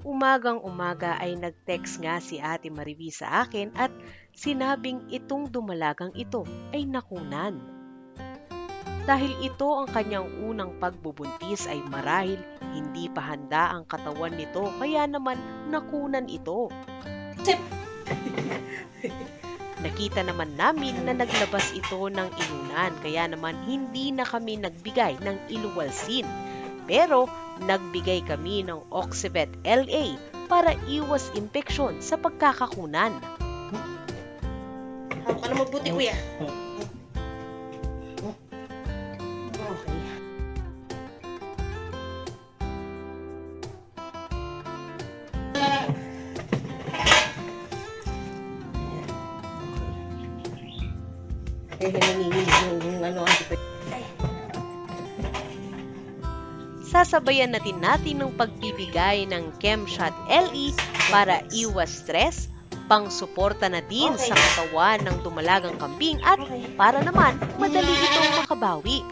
Umagang-umaga ay nag-text nga si Ate Marivi sa akin at sinabing itong dumalagang ito ay nakunan. Dahil ito ang kanyang unang pagbubuntis ay marahil hindi pa handa ang katawan nito kaya naman nakunan ito. Nakita naman namin na naglabas ito ng inunan kaya naman hindi na kami nagbigay ng iluwalsin. Pero nagbigay kami ng Oxybet LA para iwas impeksyon sa pagkakakunan. Hawak ka na mabuti, kuya. Okay. Nanginginig yung Sasabayan natin ng pagbibigay ng ChemShot LE para iwas stress, pang-suporta na din sa katawan ng dumalagang kambing at para naman madali itong makabawi.